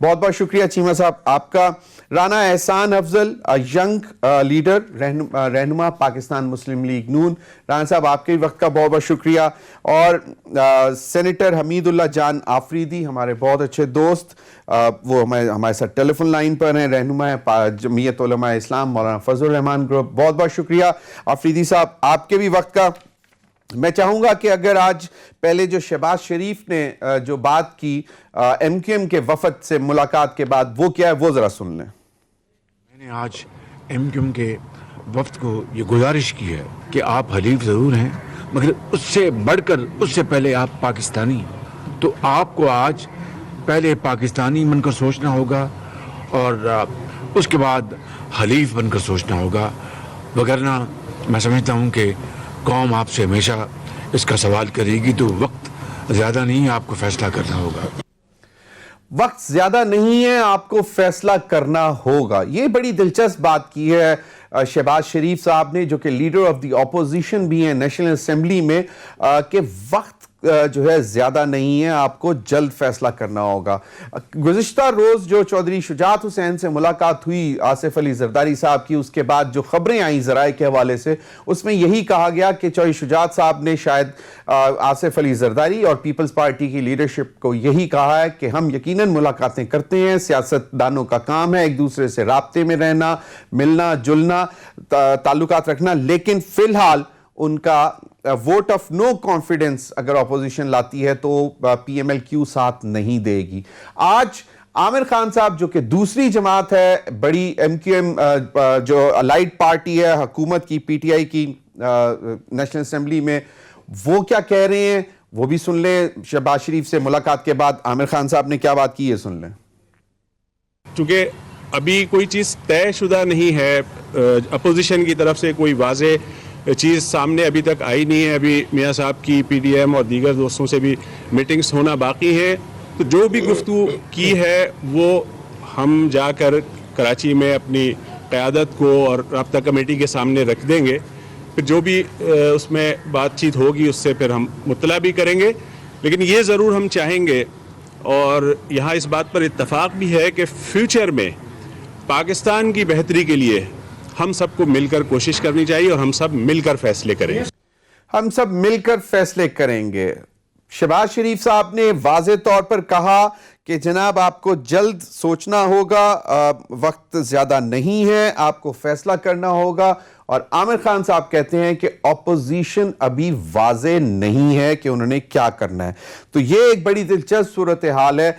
بہت بہت شکریہ چیمہ صاحب آپ کا. رانا احسان افضل ینگ لیڈر رہنما پاکستان مسلم لیگ نون. رانا صاحب آپ کے وقت کا بہت بہت شکریہ. اور سینیٹر حمید اللہ جان آفریدی ہمارے بہت اچھے دوست, وہ ہمارے ساتھ ٹیلی فون لائن پر ہیں, رہنما جمعیت علماء اسلام مولانا فضل الرحمان گروپ. بہت بہت شکریہ آفریدی صاحب آپ کے بھی وقت کا. میں چاہوں گا کہ اگر آج پہلے جو شہباز شریف نے جو بات کی ایم کیو ایم کے وفد سے ملاقات کے بعد, وہ کیا ہے وہ ذرا سن لیں. میں نے آج ایم کیو ایم کے وفد کو یہ گزارش کی ہے کہ آپ حلیف ضرور ہیں مگر اس سے بڑھ کر اس سے پہلے آپ پاکستانی, تو آپ کو آج پہلے پاکستانی بن کر سوچنا ہوگا اور اس کے بعد حلیف بن کر سوچنا ہوگا, وگرنہ میں سمجھتا ہوں کہ قوم آپ سے ہمیشہ اس کا سوال کرے گی. تو وقت زیادہ نہیں ہے, آپ کو فیصلہ کرنا ہوگا. وقت زیادہ نہیں ہے, آپ کو فیصلہ کرنا ہوگا. یہ بڑی دلچسپ بات کی ہے شہباز شریف صاحب نے, جو کہ لیڈر آف دی اپوزیشن بھی ہیں نیشنل اسمبلی میں, کہ وقت جو ہے زیادہ نہیں ہے, آپ کو جلد فیصلہ کرنا ہوگا. گزشتہ روز جو چودھری شجاعت حسین سے ملاقات ہوئی آصف علی زرداری صاحب کی, اس کے بعد جو خبریں آئیں ذرائع کے حوالے سے, اس میں یہی کہا گیا کہ چودھری شجاعت صاحب نے شاید آصف علی زرداری اور پیپلز پارٹی کی لیڈرشپ کو یہی کہا ہے کہ ہم یقیناً ملاقاتیں کرتے ہیں, سیاست دانوں کا کام ہے ایک دوسرے سے رابطے میں رہنا, ملنا جلنا, تعلقات رکھنا, لیکن فی الحال ان کا ووٹ آف نو کانفیڈنس اگر اپوزیشن لاتی ہے تو پی ایم ایل کیو ساتھ نہیں دے گی. آج عامر خان صاحب جو کہ دوسری جماعت ہے بڑی ایم کیو ایم جو الائڈ پارٹی ہے حکومت کی, پی ٹی آئی کی نیشنل اسمبلی میں, وہ کیا کہہ رہے ہیں وہ بھی سن لیں. شہباز شریف سے ملاقات کے بعد عامر خان صاحب نے کیا بات کی ہے سن لیں. چونکہ ابھی کوئی چیز طے شدہ نہیں ہے, اپوزیشن کی طرف سے کوئی واضح چیز سامنے ابھی تک آئی نہیں ہے. ابھی میاں صاحب کی پی ڈی ایم اور دیگر دوستوں سے بھی میٹنگز ہونا باقی ہیں, تو جو بھی گفتگو کی ہے وہ ہم جا کر کراچی میں اپنی قیادت کو اور رابطہ کمیٹی کے سامنے رکھ دیں گے. پھر جو بھی اس میں بات چیت ہوگی اس سے پھر ہم مطلع بھی کریں گے. لیکن یہ ضرور ہم چاہیں گے اور یہاں اس بات پر اتفاق بھی ہے کہ فیوچر میں پاکستان کی بہتری کے لیے ہم سب کو مل کر کوشش کرنی چاہیے اور ہم سب مل کر فیصلے کریں. ہم سب مل کر فیصلے کریں گے. شہباز شریف صاحب نے واضح طور پر کہا کہ جناب آپ کو جلد سوچنا ہوگا, وقت زیادہ نہیں ہے, آپ کو فیصلہ کرنا ہوگا. اور عامر خان صاحب کہتے ہیں کہ اپوزیشن ابھی واضح نہیں ہے کہ انہوں نے کیا کرنا ہے. تو یہ ایک بڑی دلچسپ صورتحال ہے.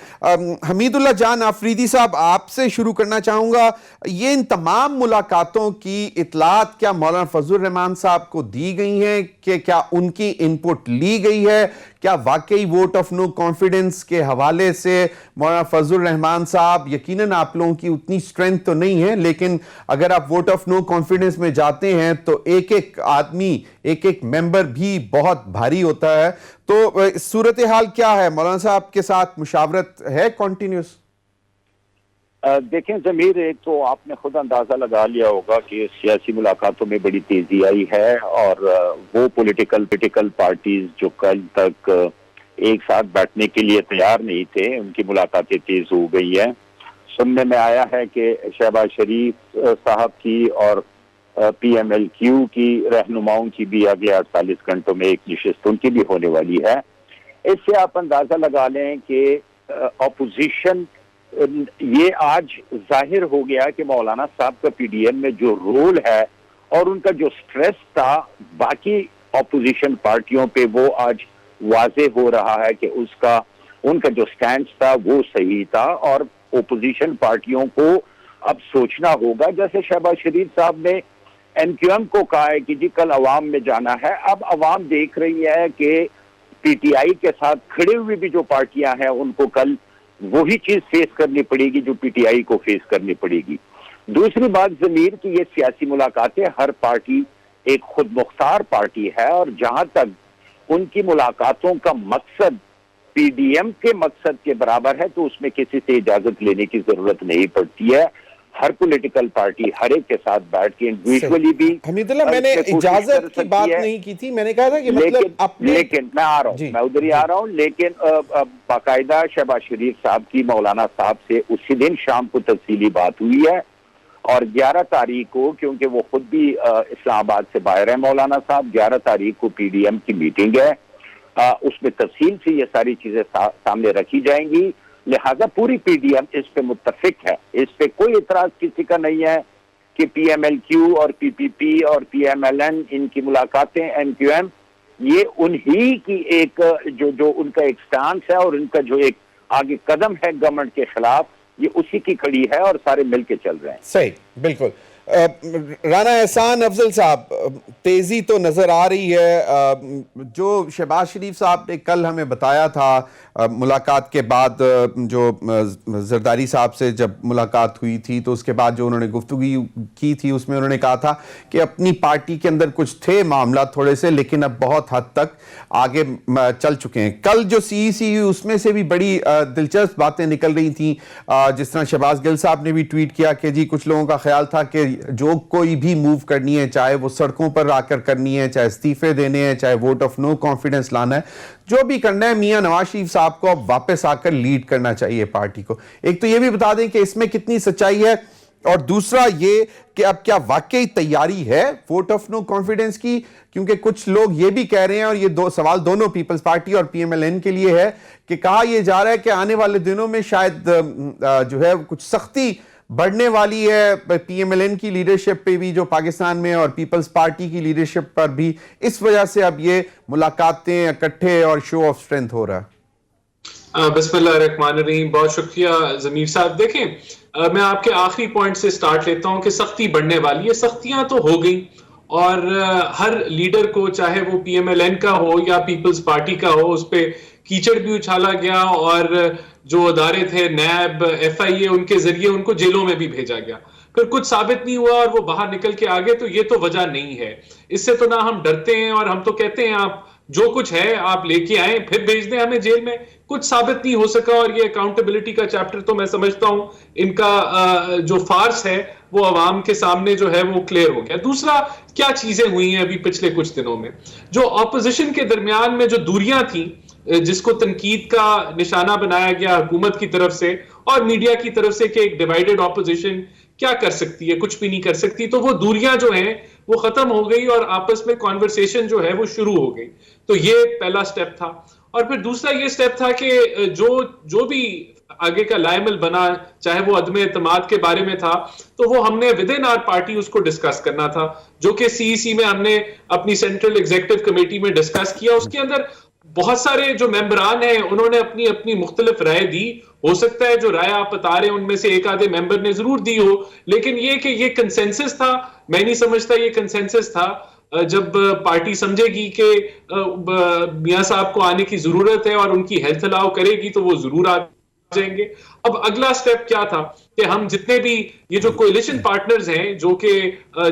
حمید اللہ جان آفریدی صاحب آپ سے شروع کرنا چاہوں گا. یہ ان تمام ملاقاتوں کی اطلاعات کیا مولانا فضل الرحمان صاحب کو دی گئی ہیں, کہ کیا ان کی ان پٹ لی گئی ہے؟ کیا واقعی ووٹ آف نو کانفیڈنس کے حوالے سے مولانا فضل الرحمان صاحب, یقیناً آپ لوگوں کی اتنی سٹرینتھ تو نہیں ہے, لیکن اگر آپ ووٹ آف نو کانفیڈنس میں جاتے ہیں تو ایک ایک آدمی, ایک ایک ممبر بھی بہت بھاری ہوتا ہے. تو صورتحال کیا ہے؟ مولانا صاحب کے ساتھ مشاورت ہے کنٹینیوس؟ دیکھیں ضمیر, ایک تو آپ نے خود اندازہ لگا لیا ہوگا کہ سیاسی ملاقاتوں میں بڑی تیزی آئی ہے, اور وہ پولیٹیکل پارٹیز جو کل تک ایک ساتھ بیٹھنے کے لیے تیار نہیں تھے, ان کی ملاقاتیں تیز ہو گئی ہیں. سننے میں آیا ہے کہ شہباز شریف صاحب کی اور پی ایم ایل کیو کی رہنماؤں کی بھی اگلے 48 گھنٹوں میں ایک نشست ان کی بھی ہونے والی ہے. اس سے آپ اندازہ لگا لیں کہ اپوزیشن, یہ آج ظاہر ہو گیا کہ مولانا صاحب کا پی ڈی ایم میں جو رول ہے اور ان کا جو سٹریس تھا باقی اپوزیشن پارٹیوں پہ, وہ آج واضح ہو رہا ہے کہ ان کا جو سٹینڈ تھا وہ صحیح تھا. اور اپوزیشن پارٹیوں کو اب سوچنا ہوگا, جیسے شہباز شریف صاحب نے ایم کیو ایم کو کہا ہے کہ جی کل عوام میں جانا ہے. اب عوام دیکھ رہی ہے کہ پی ٹی آئی کے ساتھ کھڑے ہوئے بھی جو پارٹیاں ہیں ان کو کل وہی چیز فیس کرنی پڑے گی جو پی ٹی آئی کو فیس کرنی پڑے گی. دوسری بات ضمیر کی, یہ سیاسی ملاقاتیں, ہر پارٹی ایک خود مختار پارٹی ہے, اور جہاں تک ان کی ملاقاتوں کا مقصد پی ڈی ایم کے مقصد کے برابر ہے تو اس میں کسی سے اجازت لینے کی ضرورت نہیں پڑتی ہے. ہر پولیٹیکل پارٹی ہر ایک کے ساتھ بیٹھ کے انڈیویجولی بھی حمید اللہ میں نے اجازت کی بات نہیں کی تھی, میں نے کہا تھا کہ مطلب لیکن میں آ رہا ہوں, میں ادھر ہی آ رہا ہوں, لیکن باقاعدہ شہباز شریف صاحب کی مولانا صاحب سے اسی دن شام کو تفصیلی بات ہوئی ہے, اور 11 تاریخ کو, کیونکہ وہ خود بھی اسلام آباد سے باہر ہے مولانا صاحب, 11 تاریخ کو پی ڈی ایم کی میٹنگ ہے, اس میں تفصیل سے یہ ساری چیزیں سامنے رکھی جائیں گی. لہذا پوری پی ڈی ایم اس پہ متفق ہے, اس پہ کوئی اعتراض کسی کا نہیں ہے کہ پی ایم ایل کیو اور پی پی پی اور پی ایم ایل این ان کی ملاقاتیں, ایم کیو ایم, یہ انہی کی ایک جو ان کا ایک سٹانس ہے اور ان کا جو ایک آگے قدم ہے گورنمنٹ کے خلاف, یہ اسی کی کڑی ہے اور سارے مل کے چل رہے ہیں. صحیح, بالکل. رانا احسان افضل صاحب, تیزی تو نظر آ رہی ہے. جو شہباز شریف صاحب نے کل ہمیں بتایا تھا ملاقات کے بعد, جو زرداری صاحب سے جب ملاقات ہوئی تھی تو اس کے بعد جو انہوں نے گفتگو کی تھی اس میں انہوں نے کہا تھا کہ اپنی پارٹی کے اندر کچھ تھے معاملات تھوڑے سے, لیکن اب بہت حد تک آگے چل چکے ہیں. کل جو سی ای سی ہوئی اس میں سے بھی بڑی دلچسپ باتیں نکل رہی تھیں, جس طرح شہباز گل صاحب نے بھی ٹویٹ کیا کہ جی کچھ لوگوں کا خیال تھا کہ جو کوئی بھی موو کرنی ہے, چاہے وہ سڑکوں پر آ کر کرنی ہے, چاہے استعفے دینے ہیں, چاہے ووٹ آف نو کانفیڈنس لانا ہے, جو بھی کرنا ہے میاں نواز شریف صاحب کو اب واپس آ کر لیڈ کرنا چاہیے پارٹی کو. ایک تو یہ بھی بتا دیں کہ اس میں کتنی سچائی ہے, اور دوسرا یہ کہ اب کیا واقعی تیاری ہے ووٹ آف نو کانفیڈنس کی, کیونکہ کچھ لوگ یہ بھی کہہ رہے ہیں, اور یہ سوال دونوں پیپلز پارٹی اور پی ایم ایل این کے لیے ہے, کہ کہا یہ جا رہا ہے کہ آنے والے دنوں میں شاید جو ہے کچھ سختی بڑھنے والی ہے پی ایم ایل این کی لیڈرشپ پہ بھی جو پاکستان میں, اور پیپلز پارٹی کی لیڈرشپ پر بھی, اس وجہ سے اب یہ ملاقاتیں اکٹھے اور شو آف سٹرینتھ ہو رہا ہے. بسم اللہ الرحمن الرحیم. بہت شکریہ ضمیر صاحب. دیکھیں میں آپ کے آخری پوائنٹ سے سٹارٹ لیتا ہوں کہ سختی بڑھنے والی ہے. سختیاں تو ہو گئی, اور ہر لیڈر کو, چاہے وہ پی ایم ایل این کا ہو یا پیپلز پارٹی کا ہو, اس پہ کیچڑ بھی اچھالا گیا, اور جو ادارے تھے نیب, ایف آئی اے, ان کے ذریعے ان کو جیلوں میں بھی بھیجا گیا. پھر کچھ ثابت نہیں ہوا اور وہ باہر نکل کے آگے. تو یہ تو وجہ نہیں ہے, اس سے تو نہ ہم ڈرتے ہیں, اور ہم تو کہتے ہیں آپ جو کچھ ہے آپ لے کے آئیں, پھر بھیج دیں ہمیں جیل میں. کچھ ثابت نہیں ہو سکا, اور یہ اکاؤنٹیبلٹی کا چیپٹر تو میں سمجھتا ہوں ان کا جو فارس ہے وہ عوام کے سامنے جو ہے وہ کلیئر ہو گیا. دوسرا, کیا چیزیں ہوئی ہیں ابھی پچھلے کچھ دنوں میں, جو اپوزیشن کے درمیان میں جو دوریاں تھیں, جس کو تنقید کا نشانہ بنایا گیا حکومت کی طرف سے اور میڈیا کی طرف سے کہ ایک ڈیوائیڈڈ اپوزیشن کیا کر سکتی ہے, کچھ بھی نہیں کر سکتی, تو وہ دوریاں جو ہیں وہ ختم ہو گئی اور آپس میں کانورسیشن جو ہے وہ شروع ہو گئی. تو یہ پہلا سٹیپ تھا. اور پھر دوسرا یہ سٹیپ تھا کہ جو بھی آگے کا لائمل بنا, چاہے وہ عدم اعتماد کے بارے میں تھا, تو وہ ہم نے ود ان آر پارٹی اس کو ڈسکس کرنا تھا, جو کہ سی ای سی میں ہم نے اپنی سینٹرل ایگزیکٹو کمیٹی میں ڈسکس کیا. اس کے اندر بہت سارے جو ممبران ہیں انہوں نے اپنی اپنی مختلف رائے دی. ہو سکتا ہے جو رائے آپ بتا رہے ہیں ان میں سے ایک آدھے ممبر نے ضرور دی ہو, لیکن یہ کہ یہ کنسنسس تھا, میں نہیں سمجھتا یہ کنسنسس تھا. جب پارٹی سمجھے گی کہ میاں صاحب کو آنے کی ضرورت ہے اور ان کی ہیلتھ الاؤ کرے گی تو وہ ضرور آ جائیں گے. اب اگلا سٹیپ کیا تھا کہ ہم جتنے بھی یہ جو کولیشن پارٹنرز ہیں, جو کہ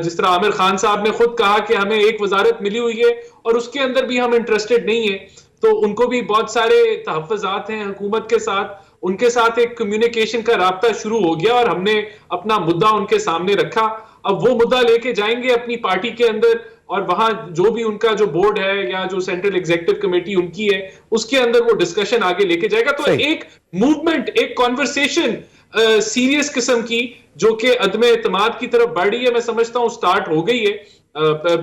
جس طرح عامر خان صاحب نے خود کہا کہ ہمیں ایک وزارت ملی ہوئی ہے اور اس کے اندر بھی ہم انٹرسٹڈ نہیں ہیں, تو ان کو بھی بہت سارے تحفظات ہیں حکومت کے ساتھ, ان کے ساتھ ایک کمیونیکیشن کا رابطہ شروع ہو گیا اور ہم نے اپنا مدعا ان کے سامنے رکھا. اب وہ مدعا لے کے جائیں گے اپنی پارٹی کے اندر, اور وہاں جو بھی ان کا جو بورڈ ہے یا جو سینٹرل ایگزیکٹو کمیٹی ان کی ہے اس کے اندر وہ ڈسکشن آگے لے کے جائے گا. تو ایک موومنٹ, ایک کانورسیشن سیریس قسم کی جو کہ عدم اعتماد کی طرف بڑھ رہی ہے, میں سمجھتا ہوں سٹارٹ ہو گئی ہے.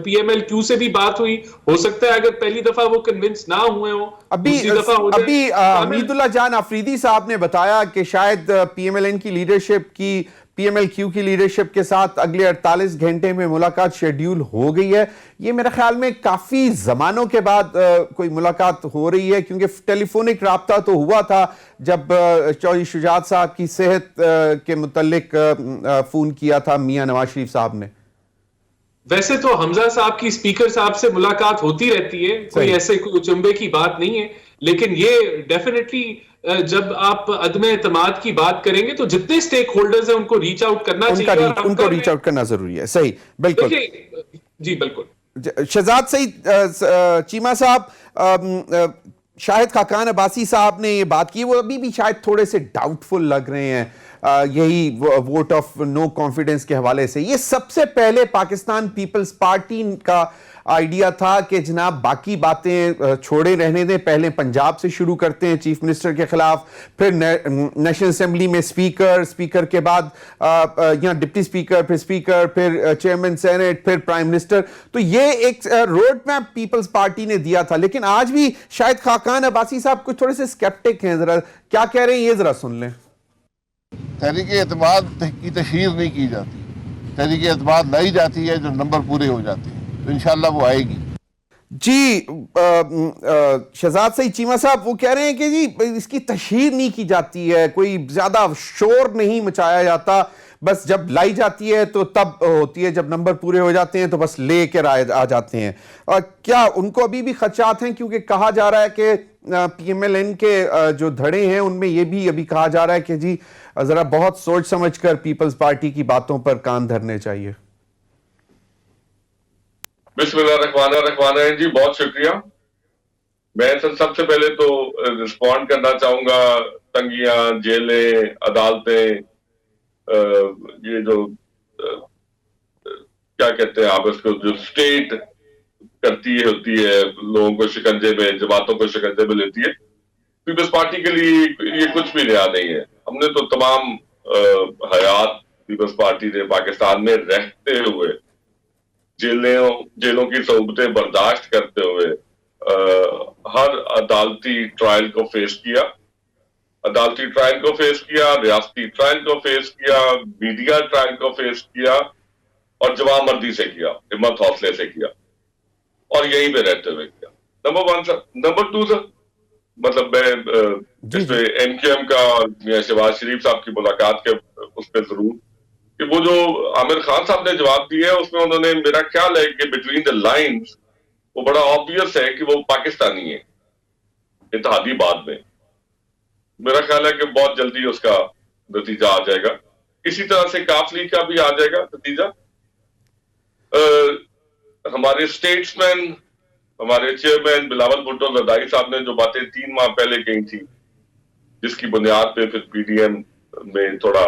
پی ایم ایل کیو سے بھی بات ہوئی, ہو سکتا ہے اگر پہلی دفعہ وہ کنونس نہ ہوئے ہوں, دوسری دفعہ ہو جائے. ابھی حمید اللہ جان آفریدی صاحب نے بتایا کہ شاید پی ایم ایل این کی لیڈرشپ کی پی ایم ایل کیو کی لیڈرشپ کے ساتھ اگلے 48 گھنٹے میں ملاقات شیڈیول ہو گئی ہے. یہ میرے خیال میں کافی زمانوں کے بعد کوئی ملاقات ہو رہی ہے, کیونکہ ٹیلی فونک رابطہ تو ہوا تھا جب چودھری شجاعت صاحب کی صحت کے متعلق فون کیا تھا میاں نواز شریف صاحب نے. ویسے تو حمزہ صاحب کی اسپیکر صاحب سے ملاقات ہوتی رہتی ہے, کوئی ایسے کوئی اچنبے کی بات نہیں ہے, لیکن یہ ڈیفینیٹلی جب آپ عدم اعتماد کی بات کریں گے تو جتنے سٹیک ہولڈرز ہیں ان کو ریچ آؤٹ کرنا چاہیے, ان کو ریچ آؤٹ کرنا ضروری ہے. صحیح, بالکل جی بالکل. شہزاد سعید چیمہ صاحب, شاہد خاقان عباسی صاحب نے یہ بات کی, وہ ابھی بھی شاید تھوڑے سے ڈاؤٹ فل لگ رہے ہیں یہی ووٹ آف نو کانفیڈنس کے حوالے سے. یہ سب سے پہلے پاکستان پیپلز پارٹی کا آئیڈیا تھا کہ جناب باقی باتیں چھوڑے رہنے دیں, پہلے پنجاب سے شروع کرتے ہیں چیف منسٹر کے خلاف, پھر نیشنل اسمبلی میں اسپیکر کے بعد یہاں ڈپٹی اسپیکر, پھر اسپیکر, پھر چیئرمین سینٹ, پھر پرائم منسٹر. تو یہ ایک روڈ میپ پیپلز پارٹی نے دیا تھا. لیکن آج بھی شاید خاقان عباسی صاحب کچھ تھوڑے سے اسکیپٹک ہیں, ذرا کیا کہہ رہے ہیں یہ ذرا سن لیں. تحریک اعتماد کی تشہیر نہیں کی جاتی, تحریک اعتماد لائی جاتی ہے جو نمبر پورے ہو جاتے ہیں, تو انشاءاللہ وہ آئے گی. جی شہزاد سعید چیمہ صاحب وہ کہہ رہے ہیں کہ جی اس کی تشہیر نہیں کی جاتی ہے, کوئی زیادہ شور نہیں مچایا جاتا, بس جب لائی جاتی ہے تو تب ہوتی ہے, جب نمبر پورے ہو جاتے ہیں تو بس لے کر آ جاتے ہیں. اور کیا ان کو ابھی بھی خدشات ہیں, کیونکہ کہا جا رہا ہے کہ پی ایم ایل این کے جو دھڑے ہیں ان میں یہ بھی ابھی کہا جا رہا ہے کہ جی ذرا بہت سوچ سمجھ کر پیپلز پارٹی کی باتوں پر کان دھرنے چاہیے. بسم اللہ الرحمن الرحیم جی, بہت شکریہ. میں سب سے پہلے تو رسپونڈ کرنا چاہوں گا, تنگیاں, جیلیں, عدالتیں, یہ جو کیا کہتے ہیں آپ اس کو, جو اسٹیٹ کرتی ہوتی ہے لوگوں کو شکنجے میں, جماعتوں کو شکنجے میں لیتی ہے, پیپلز پارٹی کے لیے یہ کچھ بھی نیا نہیں ہے. ہم نے تو تمام حیات پیپلز پارٹی نے پاکستان میں رہتے ہوئے جیلوں کی صعوبتیں برداشت کرتے ہوئے ہر عدالتی ٹرائل کو فیس کیا, ریاستی ٹرائل کو فیس کیا, میڈیا ٹرائل کو فیس کیا, اور جوان مردی سے کیا, ہمت حوصلے سے کیا, اور یہیں پہ رہتے ہوئے کیا. نمبر 1 سر. نمبر 2 سر, مطلب میں اس پہ ایم کیو ایم کا میاں شہباز شریف صاحب کی ملاقات کے اس پہ ضرور, کہ وہ جو عامر خان صاحب نے جواب دیا ہے اس میں انہوں نے, میرا خیال ہے کہ بٹوین دا لائنز وہ بڑا آبویس ہے کہ وہ پاکستانی ہے اتحادی بات میں. میرا خیال ہے کہ بہت جلدی اس کا نتیجہ آ جائے گا. اسی طرح سے کاف لیگ کا بھی آ جائے گا نتیجہ. ہمارے اسٹیٹس مین, ہمارے چیئرمین بلاول بھٹو زرداری صاحب نے جو باتیں 3 ماہ پہلے کہی تھی, جس کی بنیاد پہ پھر پی ڈی ایم میں تھوڑا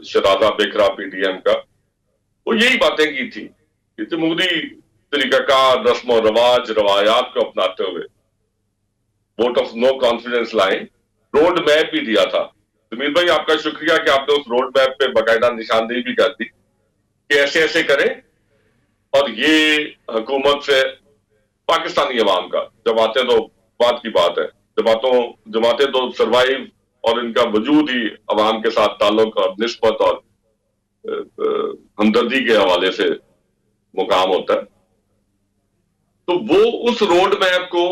شرازہ بکھرا پی ڈی ایم کا, وہ یہی باتیں کی تھی کہ جمہوری طریقہ کار, رسم و رواج, روایات کو اپناتے ہوئے ووٹ آف نو کانفیڈنس لائیں. روڈ میپ بھی دیا تھا. زمیر بھائی آپ کا شکریہ کہ آپ نے اس روڈ میپ پہ باقاعدہ نشاندہی بھی کر دی کہ ایسے ایسے کریں, اور یہ حکومت سے پاکستانی عوام کا, جماعتیں تو بات کی بات ہے, جماعتیں تو سروائیو اور ان کا وجود ہی عوام کے ساتھ تعلق اور نسبت اور ہمدردی کے حوالے سے مقام ہوتا ہے. تو وہ اس روڈ میپ کو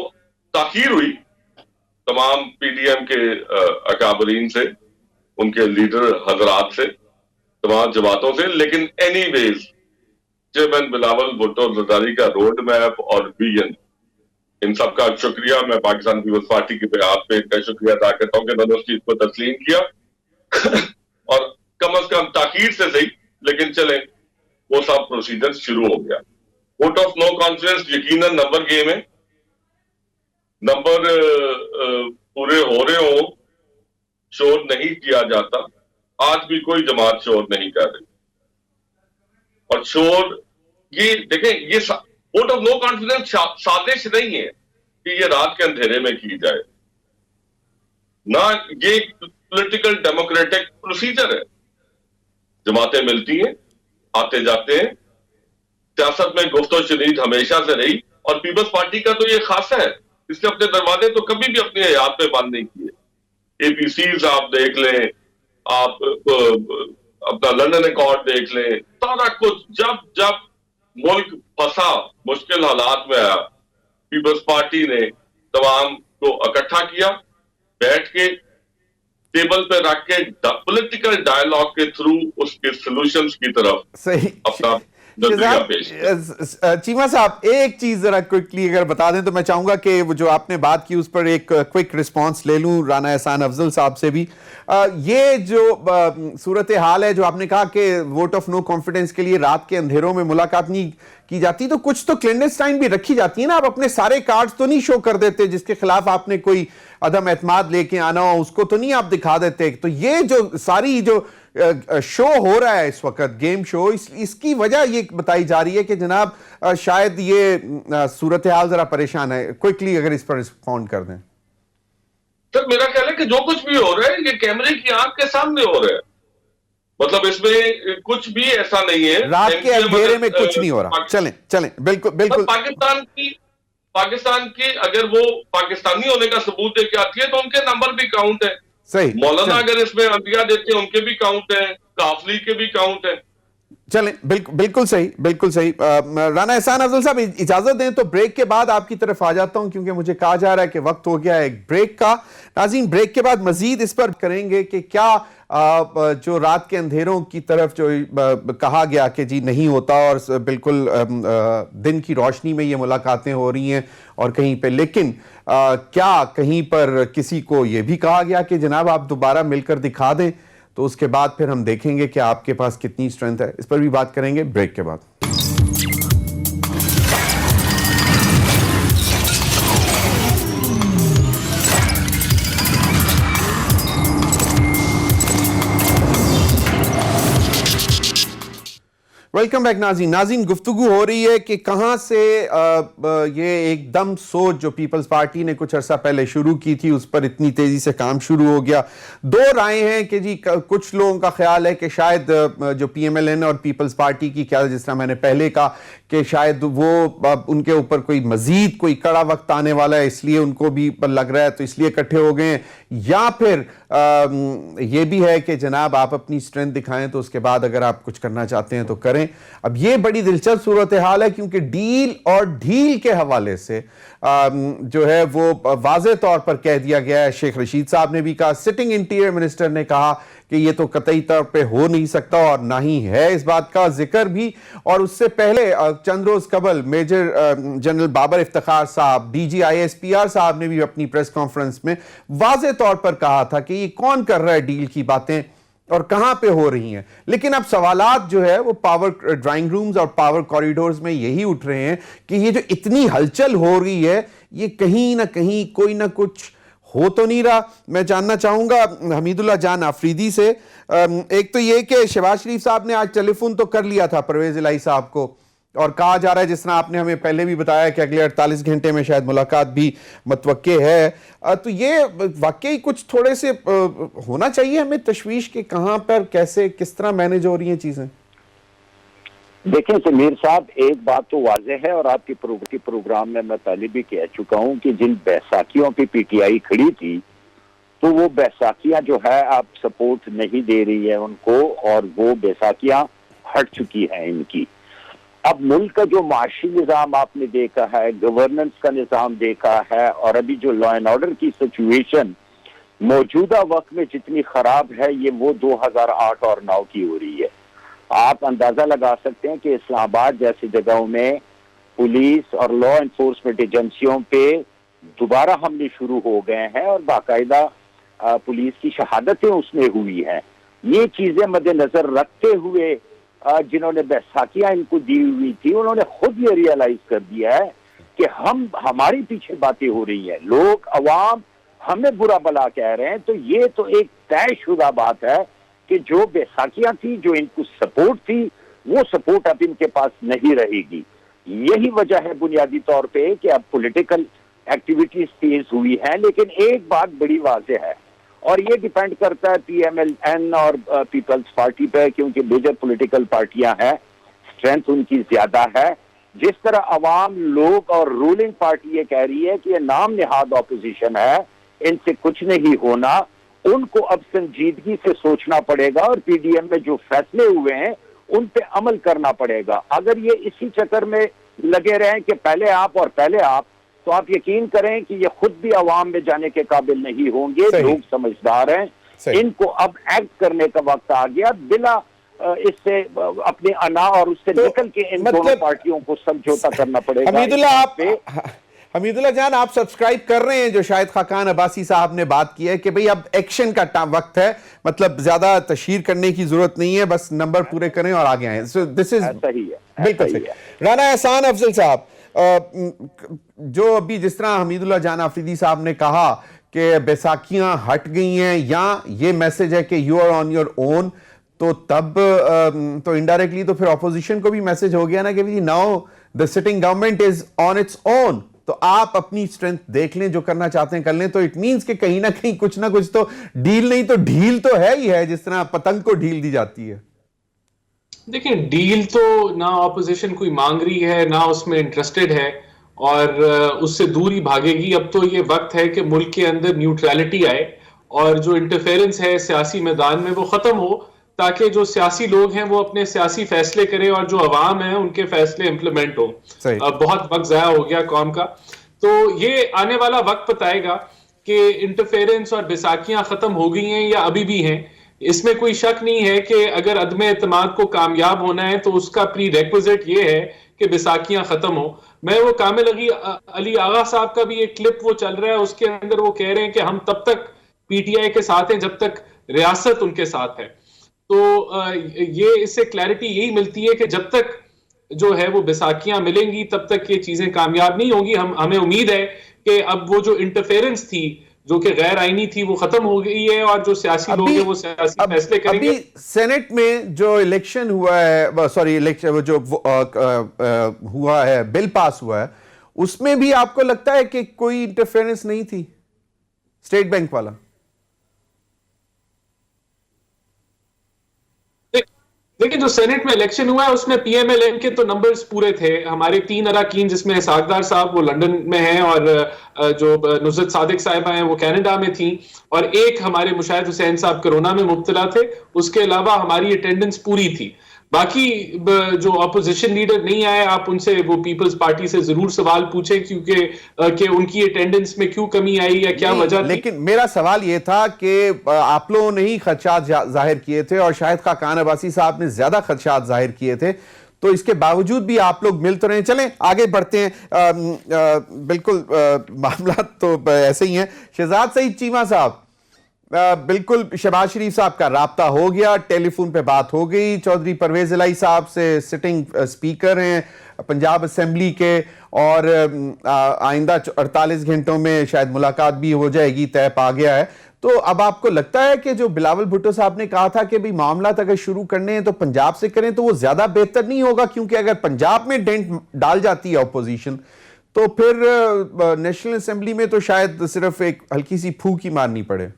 تاخیر ہوئی تمام پی ڈی ایم کے اکابرین سے, ان کے لیڈر حضرات سے, تمام جماعتوں سے. لیکن اینی ویز چیئرمین بلاول بھٹو زرداری کا روڈ میپ اور ویژن, ان سب کا شکریہ. میں پاکستان پیپلز پارٹی کے آپ پہ ان کا شکریہ ادا کرتا ہوں کہ انہوں نے اس چیز کو تسلیم کیا, اور کم از کم تاخیر سے صحیح لیکن چلیں وہ سب پروسیجر شروع ہو گیا. ووٹ آف نو کانفیڈنس یقیناً نمبر گیم ہے, نمبر پورے ہو رہے ہوں, شور نہیں کیا جاتا. آج بھی کوئی جماعت شور نہیں کر رہی, اور شور یہ دیکھیں, یہ ووٹ آف نو کانفیڈنس سازش نہیں ہے کہ یہ رات کے اندھیرے میں کی جائے, نہ یہ پولیٹیکل ڈیموکریٹک پروسیجر ہے. جماعتیں ملتی ہیں, آتے جاتے ہیں, سیاست میں گفت و شنید ہمیشہ سے رہی, اور پیپلز پارٹی کا تو یہ خاصہ ہے, اس نے اپنے دروازے تو کبھی بھی اپنی حیات میں بند نہیں کیے. اے پی سیز آپ دیکھ لیں, آپ اپنا لنڈن ایکارڈ دیکھ لیں, سارا کچھ جب ملک پھنسا, مشکل حالات میں آیا, پیپلز پارٹی نے تمام کو اکٹھا کیا, بیٹھ کے ٹیبل پہ رکھ کے پولیٹیکل ڈائلاگ کے تھرو اس کے سولوشنز کی طرف اپنا چیمہ صاحب ایک چیز ذرا کوئکلی اگر بتا دیں تو میں چاہوں گا کہ وہ جو آپ نے بات کی اس پر ایک کوئک رسپانس لے لوں رانا احسان افضل صاحب سے بھی. یہ جو صورتحال ہے جو آپ نے کہا کہ ووٹ آف نو کانفیڈنس کے لیے رات کے اندھیروں میں ملاقات نہیں کی جاتی, تو کچھ تو کلینڈسٹائن بھی رکھی جاتی ہے نا. آپ اپنے سارے کارڈز تو نہیں شو کر دیتے جس کے خلاف آپ نے کوئی عدم اعتماد لے کے آنا ہو, اس کو تو نہیں آپ دکھا دیتے. تو یہ جو ساری جو شو ہو رہا ہے اس وقت, گیم شو, اس کی وجہ یہ بتائی جا رہی ہے کہ جناب شاید یہ صورتحال ذرا پریشان ہے. کوئکلی اگر اس پر رسپونڈ کر دیں. سر میرا خیال ہے کہ جو کچھ بھی ہو رہا ہے یہ کیمرے کی آنکھ کے سامنے ہو رہا ہے. مطلب اس میں کچھ بھی ایسا نہیں ہے, رات کے اندھیرے میں کچھ نہیں ہو رہا. چلیں بالکل. پاکستان کی اگر وہ پاکستانی ہونے کا ثبوت دے کے آتی ہے تو ان کے نمبر بھی کاؤنٹ ہے. صحیح. مولانا اگر اس میں عطیہ دیتے ہیں ان کے بھی کاؤنٹ ہیں, قافلی کے بھی کاؤنٹ ہیں. چلیں بالکل صحیح. رانا احسان افضل صاحب اجازت دیں تو بریک کے بعد آپ کی طرف آ جاتا ہوں کیونکہ مجھے کہا جا رہا ہے کہ وقت ہو گیا ہے ایک بریک کا. ناظرین بریک کے بعد مزید اس پر کریں گے کہ کیا جو رات کے اندھیروں کی طرف جو کہا گیا کہ جی نہیں ہوتا اور بالکل دن کی روشنی میں یہ ملاقاتیں ہو رہی ہیں اور کہیں پہ, لیکن کیا کہیں پر کسی کو یہ بھی کہا گیا کہ جناب آپ دوبارہ مل کر دکھا دیں, تو اس کے بعد پھر ہم دیکھیں گے کہ آپ کے پاس کتنی اسٹرینتھ ہے. اس پر بھی بات کریں گے بریک کے بعد. ویلکم بیک ناظرین. گفتگو ہو رہی ہے کہ کہاں سے یہ ایک دم سوچ جو پیپلز پارٹی نے کچھ عرصہ پہلے شروع کی تھی اس پر اتنی تیزی سے کام شروع ہو گیا. دو رائے ہیں کہ جی کچھ لوگوں کا خیال ہے کہ شاید جو پی ایم ایل این اور پیپلز پارٹی کی کیا, جس طرح میں نے پہلے کہا کہ شاید وہ ان کے اوپر کوئی مزید کوئی کڑا وقت آنے والا ہے اس لیے ان کو بھی لگ رہا ہے تو اس لیے اکٹھے ہو گئے ہیں, یا پھر یہ بھی ہے کہ جناب آپ اپنی اسٹرینتھ دکھائیں تو اس کے بعد اگر آپ کچھ کرنا چاہتے ہیں تو کریں. اب یہ بڑی دلچسپ صورتحال ہے کیونکہ ڈیل اور ڈھیل کے حوالے سے جو ہے وہ واضح طور پر کہہ دیا گیا ہے. شیخ رشید صاحب نے بھی کہا, سٹنگ انٹیریئر منسٹر نے کہا کہ یہ تو قطعی طور پہ ہو نہیں سکتا اور نہ ہی ہے اس بات کا ذکر بھی. اور اس سے پہلے چند روز قبل میجر جنرل بابر افتخار صاحب, D G I S P R صاحب نے بھی اپنی پریس کانفرنس میں واضح طور پر کہا تھا کہ یہ کون کر رہا ہے ڈیل کی باتیں اور کہاں پہ ہو رہی ہیں. لیکن اب سوالات جو ہے وہ پاور ڈرائنگ رومز اور پاور کوریڈورز میں یہی اٹھ رہے ہیں کہ یہ جو اتنی ہلچل ہو رہی ہے یہ کہیں نہ کہیں کوئی نہ کچھ ہو تو نہیں رہا. میں جاننا چاہوں گا حمید اللہ جان آفریدی سے, ایک تو یہ کہ شہباز شریف صاحب نے آج ٹیلی فون تو کر لیا تھا پرویز الہی صاحب کو اور کہا جا رہا ہے جس طرح آپ نے ہمیں پہلے بھی بتایا کہ اگلے 48 گھنٹے میں شاید ملاقات بھی متوقع ہے. تو یہ واقعی کچھ تھوڑے سے ہونا چاہیے ہمیں تشویش کہ کہاں پر کیسے کس طرح مینیج ہو رہی ہیں چیزیں. دیکھیں سمیر صاحب, ایک بات تو واضح ہے اور آپ کی پروگرام میں پہلے بھی کہہ چکا ہوں کہ جن بیساکھیوں پہ پی ٹی آئی کھڑی تھی تو وہ بیساکھیاں جو ہے آپ سپورٹ نہیں دے رہی ہے ان کو, اور وہ بیساکھیاں ہٹ چکی ہیں ان کی. اب ملک کا جو معاشی نظام آپ نے دیکھا ہے, گورننس کا نظام دیکھا ہے, اور ابھی جو لا اینڈ آرڈر کی سچویشن موجودہ وقت میں جتنی خراب ہے یہ وہ 2008 اور 9 کی ہو رہی ہے. آپ اندازہ لگا سکتے ہیں کہ اسلام آباد جیسی جگہوں میں پولیس اور لا انفورسمنٹ ایجنسیوں پہ دوبارہ حملے شروع ہو گئے ہیں اور باقاعدہ پولیس کی شہادتیں اس میں ہوئی ہیں. یہ چیزیں مد نظر رکھتے ہوئے جنہوں نے بیساکھیاں ان کو دی ہوئی تھی انہوں نے خود یہ ریئلائز کر دیا ہے کہ ہماری پیچھے باتیں ہو رہی ہیں, لوگ عوام ہمیں برا بلا کہہ رہے ہیں. تو یہ تو ایک طے شدہ بات ہے کہ جو بیساکھیاں تھی, جو ان کو سپورٹ تھی, وہ سپورٹ اب ان کے پاس نہیں رہے گی. یہی وجہ ہے بنیادی طور پہ کہ اب پولیٹیکل ایکٹیویٹیز تیز ہوئی ہیں. لیکن ایک بات بڑی واضح ہے اور یہ ڈیپینڈ کرتا ہے پی ایم ایل این اور پیپلز پارٹی پہ, کیونکہ میجر پولیٹیکل پارٹیاں ہیں, اسٹرینتھ ان کی زیادہ ہے. جس طرح عوام لوگ اور رولنگ پارٹی یہ کہہ رہی ہے کہ یہ نام نہاد اپوزیشن ہے, ان سے کچھ نہیں ہونا, ان کو اب سنجیدگی سے سوچنا پڑے گا اور پی ڈی ایم میں جو فیصلے ہوئے ہیں ان پہ عمل کرنا پڑے گا. اگر یہ اسی چکر میں لگے رہیں کہ پہلے آپ تو آپ یقین کریں کہ یہ خود بھی عوام میں جانے کے قابل نہیں ہوں گے. لوگ سمجھدار ہیں, ان کو اب ایکٹ کرنے کا وقت آ گیا بلا اس سے اپنے انا اور اس سے نکل کے ان دونوں پارٹیوں کو سمجھوتا کرنا پڑے گا. حمید اللہ جان آپ سبسکرائب کر رہے ہیں جو شاہد خاقان عباسی صاحب نے بات کی ہے کہ بھئی اب ایکشن کا وقت ہے, مطلب زیادہ تشہیر کرنے کی ضرورت نہیں ہے, بس نمبر پورے کریں اور آگے آئیں. صحیح ہے, بالکل صحیح. رانا احسان افضل صاحب, جو ابھی جس طرح حمید اللہ جان آفریدی صاحب نے کہا کہ بیساکھیاں ہٹ گئی ہیں یا یہ میسج ہے کہ you are on your own, تو تب تو انڈائریکٹلی تو پھر اپوزیشن کو بھی میسج ہو گیا نا کہ now the sitting government is on its own, تو آپ اپنی اسٹرینتھ دیکھ لیں, جو کرنا چاہتے ہیں کر لیں. تو اٹ مینس کہ کہیں نہ کہیں کچھ نہ کچھ تو ڈیل نہیں تو ڈھیل تو ہے ہی ہے, جس طرح پتنگ کو ڈھیل دی جاتی ہے. دیکھیں ڈیل تو نہ اپوزیشن کوئی مانگ رہی ہے نہ اس میں انٹرسٹڈ ہے اور اس سے دور ہی بھاگے گی. اب تو یہ وقت ہے کہ ملک کے اندر نیوٹرلٹی آئے اور جو انٹرفیرنس ہے سیاسی میدان میں وہ ختم ہو, تاکہ جو سیاسی لوگ ہیں وہ اپنے سیاسی فیصلے کریں اور جو عوام ہیں ان کے فیصلے امپلیمنٹ ہوں. بہت وقت ضائع ہو گیا قوم کا, تو یہ آنے والا وقت بتائے گا کہ انٹرفیرنس اور بیساکھیاں ختم ہو گئی ہیں یا ابھی بھی ہیں. اس میں کوئی شک نہیں ہے کہ اگر عدم اعتماد کو کامیاب ہونا ہے تو اس کا پری ریکوزٹ یہ ہے کہ بیساکھیاں ختم ہو. میں وہ کامل علی آغا صاحب کا بھی ایک کلپ وہ چل رہا ہے, اس کے اندر وہ کہہ رہے ہیں کہ ہم تب تک پی ٹی آئی کے ساتھ ہیں جب تک ریاست ان کے ساتھ ہے. تو یہ اس سے کلیئرٹی یہی ملتی ہے کہ جب تک جو ہے وہ بیساکھیاں ملیں گی تب تک یہ چیزیں کامیاب نہیں ہوں گی. ہمیں امید ہے کہ اب وہ جو انٹرفیرنس تھی جو کہ غیر آئینی تھی وہ ختم ہو گئی ہے اور جو سیاسی لوگ ہیں وہ سیاسی فیصلے کریں گے. ابھی سینٹ میں جو الیکشن ہوا ہے, سوری الیکشن جو ہوا ہے, بل پاس ہوا ہے, اس میں بھی آپ کو لگتا ہے کہ کوئی انٹرفیرنس نہیں تھی اسٹیٹ بینک والا؟ لیکن جو سینٹ میں الیکشن ہوا ہے اس میں پی ایم ایل این کے تو نمبرز پورے تھے. ہمارے 3 اراکین جس میں ساغدار صاحب وہ لنڈن میں ہیں اور جو نصرت صادق صاحبہ ہیں وہ کینیڈا میں تھیں, اور ایک ہمارے مشاہد حسین صاحب کرونا میں مبتلا تھے. اس کے علاوہ ہماری اٹینڈنس پوری تھی. باقی جو اپوزیشن لیڈر نہیں آئے آپ ان سے وہ پیپلز پارٹی سے ضرور سوال پوچھیں کیونکہ کہ ان کی اٹینڈنس میں کیوں کمی آئی یا کیا وجہ تھی. لیکن میرا سوال یہ تھا کہ آپ لوگوں نے ہی خدشات ظاہر کیے تھے اور شاہد خاقان عباسی صاحب نے زیادہ خدشات ظاہر کیے تھے, تو اس کے باوجود بھی آپ لوگ مل تو رہے ہیں. چلیں آگے بڑھتے ہیں, بالکل معاملات تو ایسے ہی ہیں. شہزاد سعید چیمہ صاحب, بالکل شہباز شریف صاحب کا رابطہ ہو گیا, ٹیلی فون پہ بات ہو گئی, چودھری پرویز الہی صاحب سے سٹنگ اسپیکر ہیں پنجاب اسمبلی کے, اور آئندہ 48 گھنٹوں میں شاید ملاقات بھی ہو جائے گی, طے پا گیا ہے. تو اب آپ کو لگتا ہے کہ جو بلاول بھٹو صاحب نے کہا تھا کہ بھی معاملات اگر شروع کرنے ہیں تو پنجاب سے کریں, تو وہ زیادہ بہتر نہیں ہوگا؟ کیونکہ اگر پنجاب میں ڈینٹ ڈال جاتی ہے اپوزیشن تو پھر نیشنل اسمبلی میں تو شاید صرف ایک ہلکی سی پھونک ہی مارنی پڑے.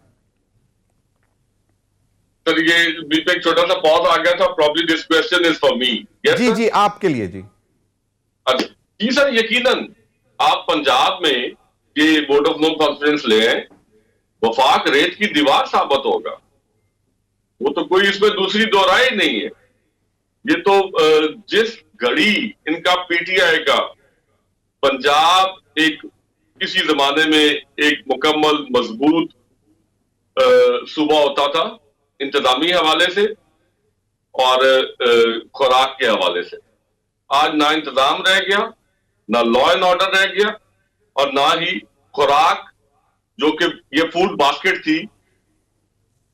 سر یہ بیچ میں ایک چھوٹا سا پاز آ گیا تھا, probably this question is for me. جی جی آپ کے لیے. جی جی سر, یقیناً آپ پنجاب میں یہ ووٹ آف نو کانفیڈنس لے ہیں, وفاق ریت کی دیوار ثابت ہوگا, وہ تو کوئی اس میں دوسری دو رائے نہیں ہے. یہ تو جس گھڑی ان کا پی ٹی آئی کا پنجاب ایک کسی زمانے میں ایک مکمل مضبوط صوبہ ہوتا تھا انتظامی حوالے سے اور خوراک کے حوالے سے, آج نہ انتظام رہ گیا, نہ لا اینڈ آرڈر رہ گیا, اور نہ ہی خوراک جو کہ یہ فوڈ باسکٹ تھی.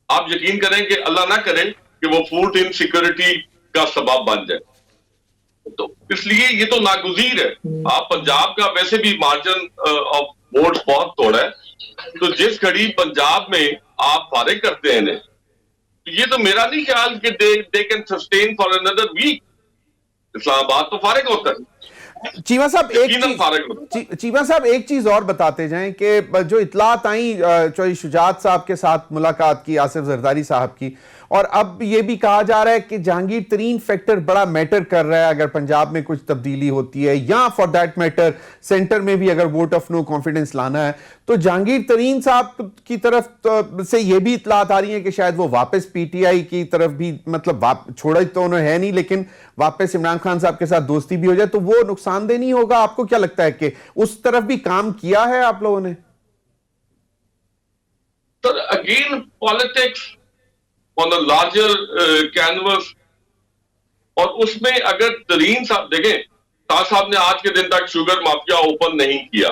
آپ یقین کریں کہ اللہ نہ کرے کہ وہ فوڈ انسیکیورٹی کا سبب بن جائے. تو اس لیے یہ تو ناگزیر ہے. آپ پنجاب کا ویسے بھی مارجن آف ووٹس بہت تھوڑا ہے, تو جس گھڑی پنجاب میں آپ فارغ کرتے ہیں, یہ تو میرا نہیں خیال کہ they can sustain for another week. اسلام آباد تو فارغ ہوتا ہے. چیمہ صاحب ایک چیز اور بتاتے جائیں کہ جو اطلاعات آئیں چودھری شجاعت صاحب کے ساتھ ملاقات کی, آصف زرداری صاحب کی, اور اب یہ بھی کہا جا رہا ہے کہ جہانگیر ترین فیکٹر بڑا میٹر کر رہا ہے اگر پنجاب میں کچھ تبدیلی ہوتی ہے, یا فار دیٹ میٹر سینٹر میں بھی اگر ووٹ آف نو کانفیڈنس لانا ہے, تو جہانگیر ترین صاحب کی طرف سے یہ بھی اطلاعات آ رہی ہیں کہ شاید وہ واپس پی ٹی آئی کی طرف بھی, مطلب چھوڑا تو انہوں ہے نہیں, لیکن واپس عمران خان صاحب کے ساتھ دوستی بھی ہو جائے, تو وہ نقصان دہ نہیں ہوگا؟ آپ کو کیا لگتا ہے کہ اس طرف بھی کام کیا ہے آپ لوگوں نے؟ Sir again politics on a larger canvas اور اس میں اگر ترین صاحب دیکھیں، تاج صاحب نے آج کے دن تک شوگر مافیا اوپن نہیں کیا،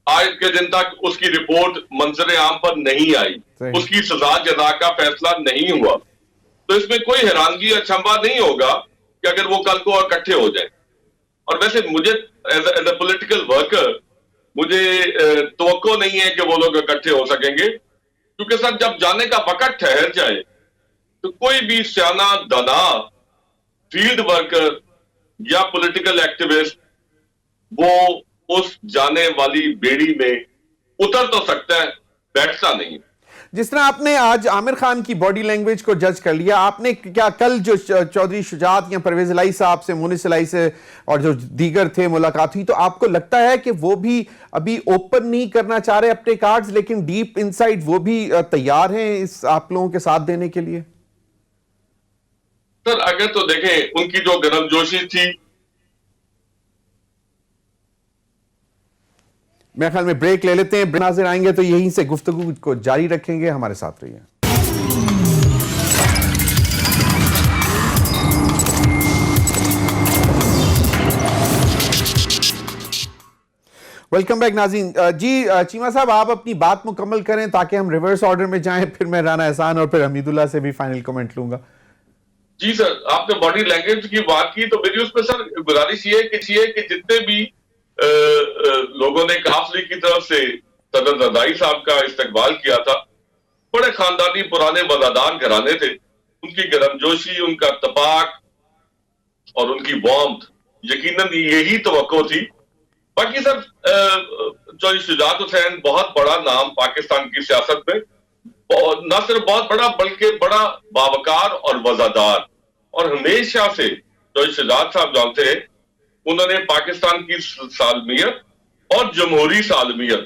آج کے دن تک اس کی رپورٹ منظر عام پر نہیں آئی، اس کی سزا جزا کا فیصلہ نہیں ہوا، تو اس میں کوئی حیرانگی یا چمبا نہیں ہوگا کہ اگر وہ کل کو اکٹھے ہو جائیں. اور ویسے مجھے ایز اے پولیٹیکل ورکر مجھے توقع نہیں ہے کہ وہ لوگ اکٹھے ہو سکیں گے، کیونکہ سر جب جانے کا وقت ٹھہر جائے تو کوئی بھی سیانہ دانا فیلڈ ورکر یا پولیٹیکل ایکٹیوسٹ وہ اس جانے والی بیڑی میں اتر تو سکتا ہے، بیٹھتا نہیں. جس طرح آپ نے آج عامر خان کی باڈی لینگویج کو جج کر لیا، آپ نے کیا کل جو چودھری شجاعت یا پرویز الہی صاحب سے، مونس الہی سے اور جو دیگر تھے ملاقات ہوئی، تو آپ کو لگتا ہے کہ وہ بھی ابھی اوپن نہیں کرنا چاہ رہے اپنے کارڈز، لیکن ڈیپ انسائڈ وہ بھی تیار ہیں اس آپ لوگوں کے ساتھ دینے کے لیے؟ سر اگر تو دیکھیں ان کی جو گرم جوشی تھی، میرے خیال میں بریک لے لیتے ہیں، ناظر آئیں گے تو یہیں سے گفتگو کو جاری رکھیں گے، ہمارے ساتھ رہیے. ویلکم بیک ناظرین. جی چیمہ صاحب، آپ اپنی بات مکمل کریں تاکہ ہم ریورس آرڈر میں جائیں، پھر میں رانا احسان اور پھر حمید اللہ سے بھی فائنل کمنٹ لوں گا. جی سر، آپ نے باڈی لینگویج کی بات کی تو میری اس میں سر گزارش یہ ہے کہ جتنے بھی لوگوں نے کاف لیگ کی طرف سے صدر زرداری صاحب کا استقبال کیا تھا، بڑے خاندانی پرانے وزادار گھرانے تھے، ان کی گرم جوشی، ان کا اتفاق اور ان کی وارمتھ یقیناً یہی توقع تھی. باقی سر چودھری شجاعت حسین بہت بڑا نام پاکستان کی سیاست میں، نہ صرف بہت بڑا بلکہ بڑا باوقار اور وزادار، اور ہمیشہ سے چودھری شجاعت صاحب جانتے ہیں انہوں نے پاکستان کی سالمیت اور جمہوری سالمیت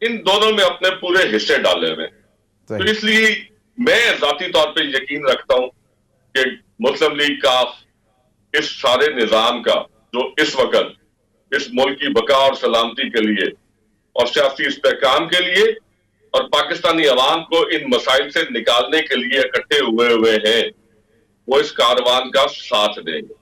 ان دونوں میں اپنے پورے حصے ڈالے ہوئے. تو اس لیے میں ذاتی طور پہ یقین رکھتا ہوں کہ مسلم لیگ کاف اس سارے نظام کا جو اس وقت اس ملک کی بقا اور سلامتی کے لیے اور سیاسی استحکام کے لیے اور پاکستانی عوام کو ان مسائل سے نکالنے کے لیے اکٹھے ہوئے ہیں، وہ اس کاروان کا ساتھ دیں گے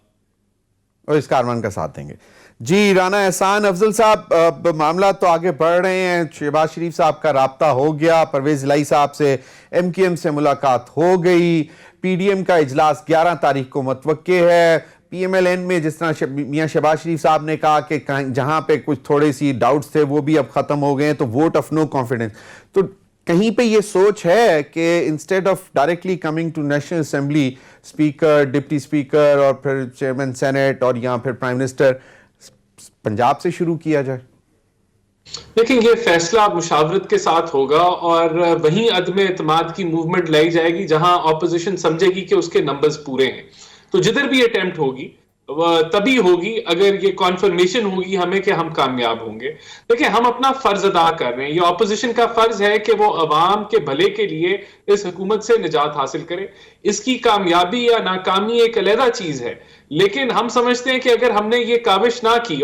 اور اس کاروان کا ساتھ دیں گے. جی رانا احسان افضل صاحب، معاملات تو آگے بڑھ رہے ہیں، شہباز شریف صاحب کا رابطہ ہو گیا، پرویز الہی صاحب سے ایم کیو ایم سے ملاقات ہو گئی، پی ڈی ایم کا اجلاس 11 تاریخ کو متوقع ہے. پی ایم ایل این میں جس طرح میاں شہباز شریف صاحب نے کہا کہ جہاں پہ کچھ تھوڑے سی ڈاؤٹس تھے وہ بھی اب ختم ہو گئے ہیں، تو ووٹ آف نو کانفیڈنس. تو کہیں پہ یہ سوچ ہے کہ instead of directly coming to national assembly, speaker, deputy speaker اور پھر چیئرمین سینٹ اور یا پھر پرائم منسٹر، پنجاب سے شروع کیا جائے؟ دیکھیں یہ فیصلہ مشاورت کے ساتھ ہوگا اور وہیں عدم اعتماد کی موومنٹ لائی جائے گی جہاں اپوزیشن سمجھے گی کہ اس کے نمبرز پورے ہیں. تو جدھر بھی اٹیمپٹ ہوگی تبھی ہوگی اگر یہ کانفرمیشن ہوگی ہمیں کہ ہم کامیاب ہوں گے. دیکھیں ہم اپنا فرض ادا کر رہے ہیں، یہ اپوزیشن کا فرض ہے کہ وہ عوام کے بھلے کے لیے اس حکومت سے نجات حاصل کرے. اس کی کامیابی یا ناکامی ایک علیحدہ چیز ہے، لیکن ہم سمجھتے ہیں کہ اگر ہم نے یہ کاوش نہ کی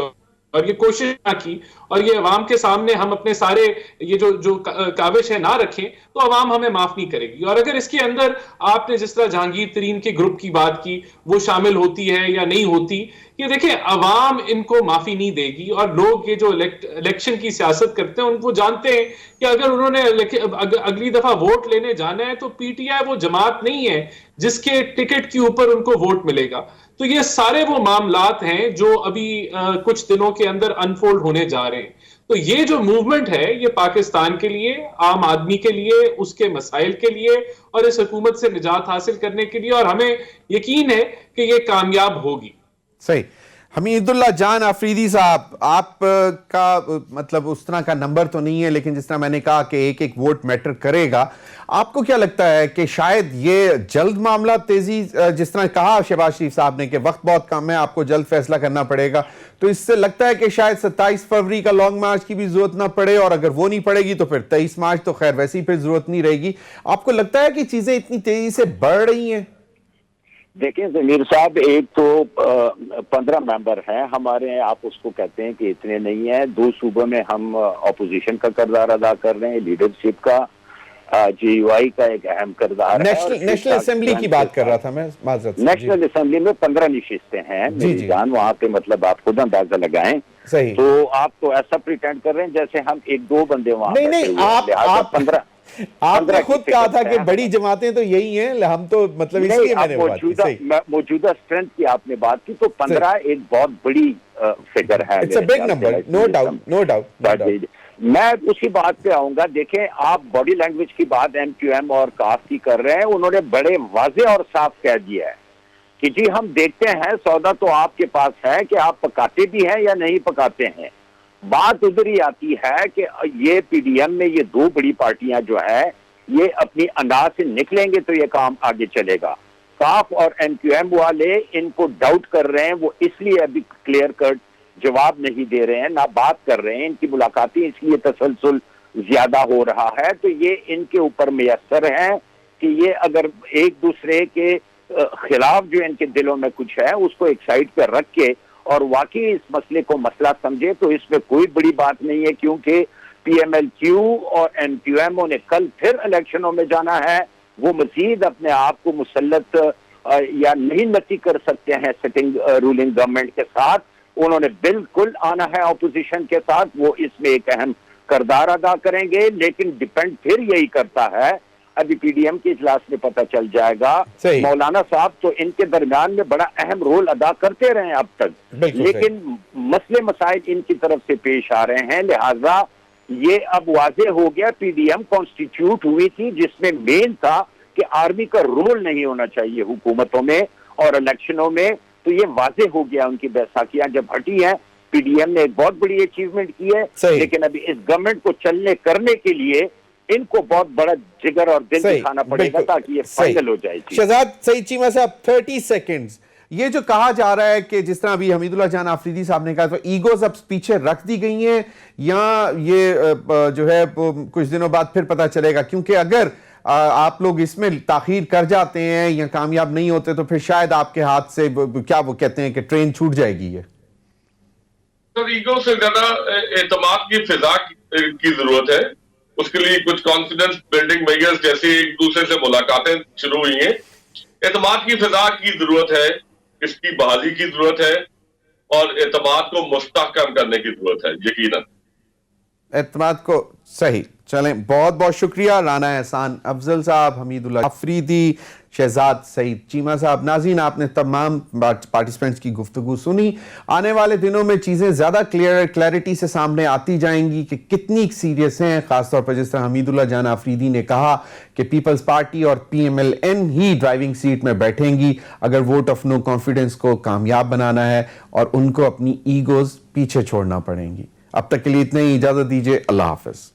اور یہ کوشش نہ کی اور یہ عوام کے سامنے ہم اپنے سارے یہ جو کاوش ہے نہ رکھیں تو عوام ہمیں معاف نہیں کرے گی. اور اگر اس کے اندر آپ نے جس طرح جہانگیر ترین کے گروپ کی بات کی وہ شامل ہوتی ہے یا نہیں ہوتی، یہ دیکھیں عوام ان کو معافی نہیں دے گی. اور لوگ یہ جو الیکشن کی سیاست کرتے ہیں ان کو جانتے ہیں کہ اگر انہوں نے اگلی دفعہ ووٹ لینے جانا ہے تو پی ٹی آئی وہ جماعت نہیں ہے جس کے ٹکٹ کے اوپر ان کو ووٹ ملے گا. تو یہ سارے وہ معاملات ہیں جو ابھی کچھ دنوں کے اندر انفولڈ ہونے جا رہے ہیں. تو یہ جو موومنٹ ہے یہ پاکستان کے لیے، عام آدمی کے لیے، اس کے مسائل کے لیے اور اس حکومت سے نجات حاصل کرنے کے لیے، اور ہمیں یقین ہے کہ یہ کامیاب ہوگی. صحیح. حمید اللہ جان آفریدی صاحب، آپ کا مطلب اس طرح کا نمبر تو نہیں ہے، لیکن جس طرح میں نے کہا کہ ایک ایک ووٹ میٹر کرے گا، آپ کو کیا لگتا ہے کہ شاید یہ جلد معاملہ تیزی، جس طرح کہا شہباز شریف صاحب نے کہ وقت بہت کم ہے، آپ کو جلد فیصلہ کرنا پڑے گا، تو اس سے لگتا ہے کہ شاید 27 فروری کا لانگ مارچ کی بھی ضرورت نہ پڑے، اور اگر وہ نہیں پڑے گی تو پھر 23 مارچ تو خیر ویسی پھر ضرورت نہیں رہے گی. آپ کو لگتا ہے کہ چیزیں اتنی تیزی سے بڑھ رہی ہیں؟ دیکھیں ضمیر صاحب، ایک تو 15 ممبر ہیں ہمارے، آپ اس کو کہتے ہیں کہ اتنے نہیں ہیں. 2 صوبوں میں ہم اپوزیشن کا کردار ادا کر رہے ہیں، لیڈرشپ کا. GUI کا ایک اہم کردار ہے. نیشنل اسمبلی کی بات کر رہا تھا میں معذرت سے. نیشنل اسمبلی میں 15 نشستیں ہیں میری جان, وہاں پہ مطلب آپ خود اندازہ لگائیں. صحیح. تو آپ تو ایسا پریٹینڈ کر رہے ہیں جیسے ہم 1-2 بندے وہاں. نہیں, آپ 15 آپ نے خود کہا تھا کہ بڑی جماعتیں تو یہی ہیں, ہم تو مطلب اس لیے میں نے بات کی. موجودہ اسٹرینتھ کی آپ نے بات کی تو 15 ایک بہت بڑی فگر ہے. It's a big number, no doubt. میں اسی بات پہ آؤں گا. دیکھیں آپ باڈی لینگویج کی بات MQM اور کاف کی کر رہے ہیں, انہوں نے بڑے واضح اور صاف کہہ دیا ہے کہ جی ہم دیکھتے ہیں سودا تو آپ کے پاس ہے کہ آپ پکاتے بھی ہیں یا نہیں پکاتے ہیں. بات ادھر ہی آتی ہے کہ یہ PDM میں یہ 2 بڑی پارٹیاں جو ہے یہ اپنی انداز سے نکلیں گے تو یہ کام آگے چلے گا. کاف اور MQM والے ان کو ڈاؤٹ کر رہے ہیں, وہ اس لیے ابھی کلیئر کٹ جواب نہیں دے رہے ہیں, نہ بات کر رہے ہیں. ان کی ملاقاتیں اس لیے تسلسل زیادہ ہو رہا ہے تو یہ ان کے اوپر میسر ہے کہ یہ اگر ایک دوسرے کے خلاف جو ان کے دلوں میں کچھ ہے اس کو ایک سائڈ پہ رکھ کے اور واقعی اس مسئلے کو مسئلہ سمجھے تو اس میں کوئی بڑی بات نہیں ہے, کیونکہ PMLQ اور MQM نے کل پھر الیکشنوں میں جانا ہے. وہ مزید اپنے آپ کو مسلط یا نہیں نتی کر سکتے ہیں سٹنگ رولنگ گورنمنٹ کے ساتھ. انہوں نے بالکل آنا ہے اپوزیشن کے ساتھ, وہ اس میں ایک اہم کردار ادا کریں گے. لیکن ڈیپینڈ پھر یہی کرتا ہے, ابھی PDM کی اجلاس میں پتہ چل جائے گا. مولانا صاحب تو ان کے درمیان میں بڑا اہم رول ادا کرتے رہے ہیں اب تک, لیکن مسئلے مسائل ان کی طرف سے پیش آ رہے ہیں. لہذا یہ اب واضح ہو گیا, PDM کانسٹیٹیوٹ ہوئی تھی جس میں مین تھا کہ آرمی کا رول نہیں ہونا چاہیے حکومتوں میں اور الیکشنوں میں. تو یہ واضح ہو گیا, ان کی بیساکھیاں جب ہٹی ہیں. PDM نے ایک بہت بڑی اچیومنٹ کی ہے, لیکن ابھی اس گورنمنٹ کو چلنے کرنے کے لیے ان کو بہت بڑا جگر اور دل دکھانا پڑے گا تاکہ یہ فائنل ہو جائے. شہزاد سعید چیمہ صاحب 30 سیکنڈز. یہ جو کہا جا رہا ہے کہ جس طرح ابھی حمید اللہ جان آفریدی صاحب نے کہا تو ایگوز اب پیچھے رکھ دی گئی ہیں, یا یہ جو ہے کچھ دنوں بعد پھر پتہ چلے گا, کیونکہ اگر آپ لوگ اس میں تاخیر کر جاتے ہیں یا کامیاب نہیں ہوتے تو پھر شاید آپ کے ہاتھ سے کیا وہ کہتے ہیں کہ ٹرین چھوٹ جائے گی. یہ سر ایگو سے زیادہ اعتماد کی فضا کی ضرورت ہے. اس کے لیے کچھ کانفیڈنس بلڈنگ میجرز جیسے ایک دوسرے سے ملاقاتیں شروع ہوئی ہیں. اعتماد کی فضا کی ضرورت ہے, اس کی بحالی کی ضرورت ہے اور اعتماد کو مستحکم کرنے کی ضرورت ہے یقیناً. اعتماد کو صحیح. چلیں, بہت بہت شکریہ رانا احسان افضل صاحب, حمید اللہ آفریدی, شہزاد سعید چیمہ صاحب. ناظرین, آپ نے تمام پارٹیسپینٹس کی گفتگو سنی. آنے والے دنوں میں چیزیں زیادہ کلیئرٹی سے سامنے آتی جائیں گی کہ کتنی سیریس ہیں, خاص طور پر جس طرح حمید اللہ جان آفریدی نے کہا کہ پیپلز پارٹی اور PMLN ہی ڈرائیونگ سیٹ میں بیٹھیں گی اگر ووٹ آف نو کانفیڈنس کو کامیاب بنانا ہے, اور ان کو اپنی ایگوز پیچھے چھوڑنا پڑیں گی. اب تک کے لیے اتنے ہی, اجازت دیجیے, اللہ حافظ.